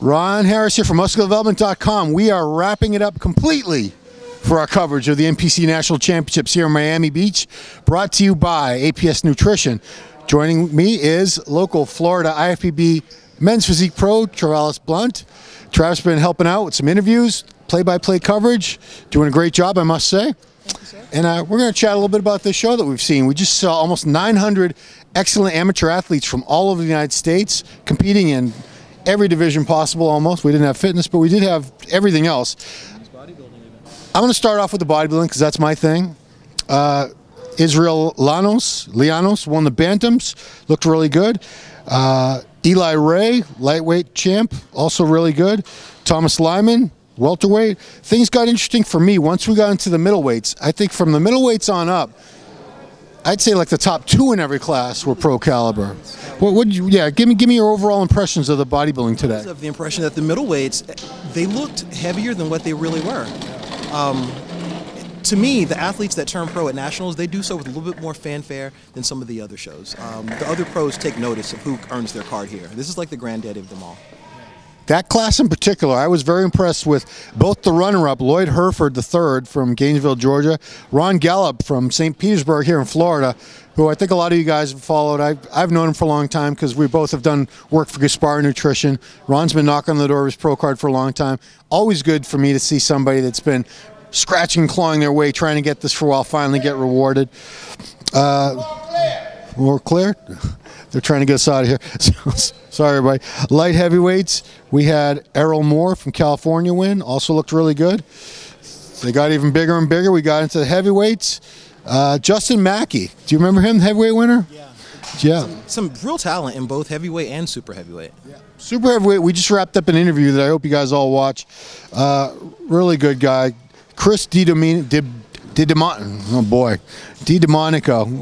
Ron Harris here from MuscularDevelopment.com. We are wrapping it up completely for our coverage of the NPC National Championships here in Miami Beach, brought to you by APS Nutrition. Joining me is local Florida IFBB men's physique pro, Travales Blount. Trav's been helping out with some interviews, play-by-play coverage, doing a great job, I must say. And we're going to chat a little bit about this show that we've seen. We just saw almost 900 excellent amateur athletes from all over the United States competing in every division possible almost. We didn't have fitness, but we did have everything else. I'm going to start off with the bodybuilding because that's my thing. Israel Llanos won the Bantams, looked really good. Eli Ray, lightweight champ, also really good. Thomas Lyman, welterweight. Things got interesting for me once we got into the middleweights. I think from the middleweights on up, I'd say like the top two in every class were pro caliber. Give me your overall impressions of the bodybuilding today. I have the impression that the middleweights, they looked heavier than what they really were. To me, the athletes that turn pro at nationals, they do so with a little bit more fanfare than some of the other shows. The other pros take notice of who earns their card here. This is like the granddaddy of them all. That class in particular, I was very impressed with both the runner-up, Lloyd Herford III from Gainesville, Georgia, Ron Gallop from St. Petersburg here in Florida, who I think a lot of you guys have followed. I've known him for a long time because we both have done work for Gaspar Nutrition. Ron's been knocking on the door of his pro card for a long time. Always good for me to see somebody that's been scratching and clawing their way, trying to get this for a while, finally get rewarded. More clear? They're trying to get us out of here. Sorry, everybody. Light heavyweights, we had Errol Moore from California win. Also looked really good. They got even bigger and bigger. We got into the heavyweights. Justin Mackey. Do you remember him, heavyweight winner? Yeah. Some real talent in both heavyweight and super heavyweight. Yeah. Super heavyweight, we just wrapped up an interview that I hope you guys all watch. Really good guy. Chris DiDomenico.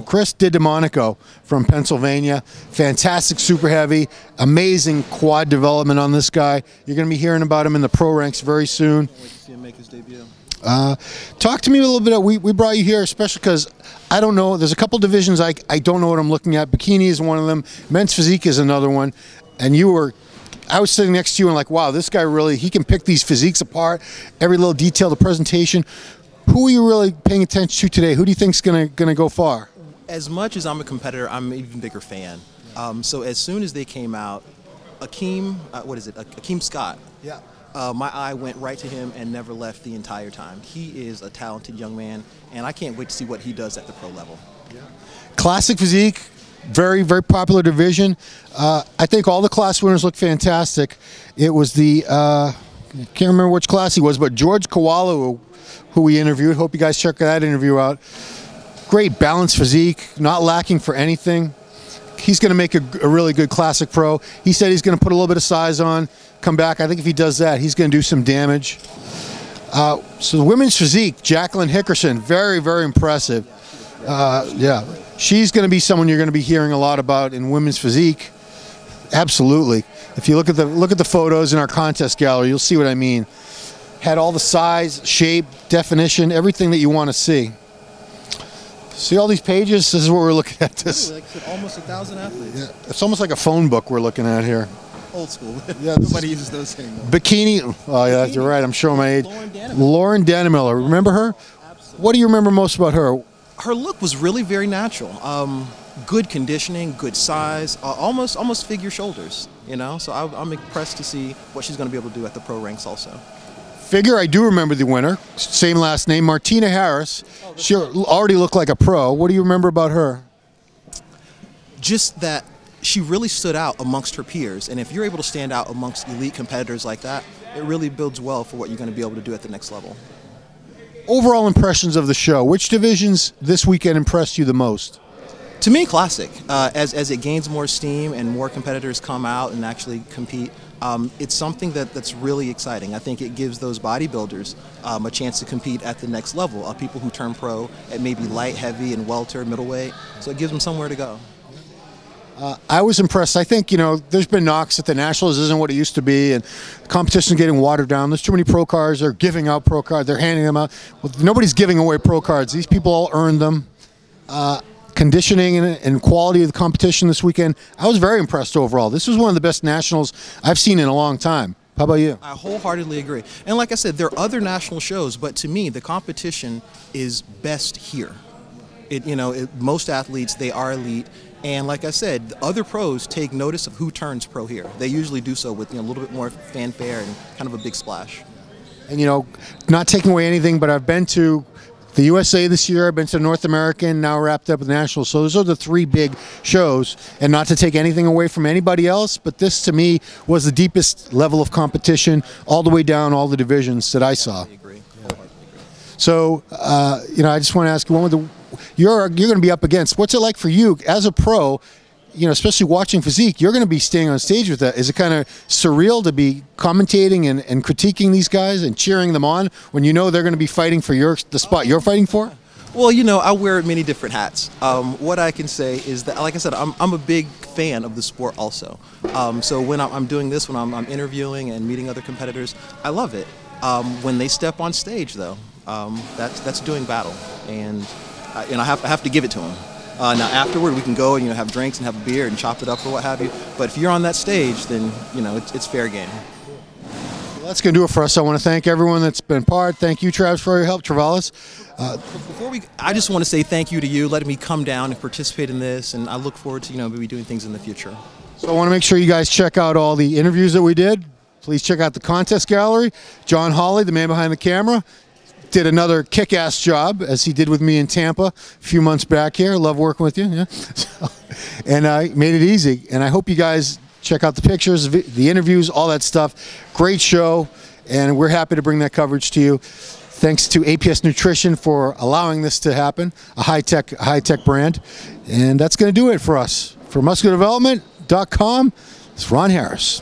Chris DiDomenico from Pennsylvania. Fantastic super heavy. Amazing quad development on this guy. You're going to be hearing about him in the pro ranks very soon. Can't wait to see him make his debut. Talk to me a little bit. We brought you here especially because I don't know. There's a couple divisions I don't know what I'm looking at. Bikini is one of them. Men's physique is another one. And I was sitting next to you and like, wow, this guy really, he can pick these physiques apart, every little detail, the presentation. Who are you really paying attention to today? Who do you think is gonna go far? As much as I'm a competitor, I'm an even bigger fan. So as soon as they came out, Akeem Scott. Yeah. My eye went right to him and never left the entire time. He is a talented young man, and I can't wait to see what he does at the pro level. Yeah. Classic physique, very, very popular division. I think all the class winners look fantastic. It was the, I can't remember which class he was, but George Kowalu, who we interviewed. Hope you guys check that interview out. Great balanced physique, not lacking for anything. He's going to make a really good classic pro. He said he's going to put a little bit of size on, come back. I think if he does that, he's going to do some damage. So the women's physique, Jacqueline Hickerson, very, very impressive. Yeah, she's going to be someone you're going to be hearing a lot about in women's physique. Absolutely. If you look at the photos in our contest gallery, you'll see what I mean. Had all the size, shape, definition, everything that you want to see. See all these pages? This is what we're looking at. This. Like almost 1,000 athletes. Yeah, it's almost like a phone book we're looking at here. Old school. Yeah, nobody uses those anymore. Bikini. Oh yeah, you're right. I'm showing my age. Lauren Dannemiller. Remember her? Absolutely. What do you remember most about her? Her look was really very natural. Good conditioning, good size, almost figure shoulders. You know, so I'm impressed to see what she's going to be able to do at the pro ranks also. Figure, I do remember the winner. Same last name, Martina Harris. She already looked like a pro. What do you remember about her? Just that she really stood out amongst her peers. And if you're able to stand out amongst elite competitors like that, it really builds well for what you're going to be able to do at the next level. Overall impressions of the show. Which divisions this weekend impressed you the most? To me, classic. As it gains more steam and more competitors come out and actually compete, it's something that's really exciting. I think it gives those bodybuilders a chance to compete at the next level. People who turn pro at maybe light, heavy, and welter, middleweight. So it gives them somewhere to go. I was impressed. I think, there's been knocks that the Nationals isn't what it used to be, and competition getting watered down. There's too many pro cards. They're giving out pro cards. They're handing them out. Well, nobody's giving away pro cards. These people all earned them. Conditioning and quality of the competition this weekend, I was very impressed overall. This was one of the best Nationals I've seen in a long time. How about you? I wholeheartedly agree. And like I said, there are other national shows, but to me, the competition is best here. Most athletes, they are elite. And like I said, other pros take notice of who turns pro here. They usually do so with a little bit more fanfare and kind of a big splash. And not taking away anything, but I've been to the USA this year, I've been to North American, now wrapped up with Nationals. So those are the three big shows, and not to take anything away from anybody else, but this to me was the deepest level of competition all the way down all the divisions that I saw. So, I just want to ask you, you're going to be up against, what's it like for you as a pro, especially watching physique, you're going to be staying on stage with that. Is it kind of surreal to be commentating and critiquing these guys and cheering them on when you know they're going to be fighting for the spot you're fighting for? Well, I wear many different hats. What I can say is that, like I said, I'm a big fan of the sport also. So when I'm doing this, when I'm interviewing and meeting other competitors, I love it. When they step on stage, though, that's doing battle, and I have to give it to them. Now afterward, we can go and have drinks and have a beer and chop it up or what have you. But if you're on that stage, then it's fair game. Well, that's going to do it for us. I want to thank everyone that's been part. Thank you, Travis, for your help, Travales. I just want to say thank you to you, letting me come down and participate in this, and I look forward to maybe doing things in the future. So I want to make sure you guys check out all the interviews that we did. Please check out the contest gallery. John Hawley, the man behind the camera, did another kick-ass job, as he did with me in Tampa a few months back here. Love working with you. Yeah. And I made it easy. And I hope you guys check out the pictures, the interviews, all that stuff. Great show, and we're happy to bring that coverage to you. Thanks to APS Nutrition for allowing this to happen, a high-tech brand. And that's going to do it for us. For musculardevelopment.com, it's Ron Harris.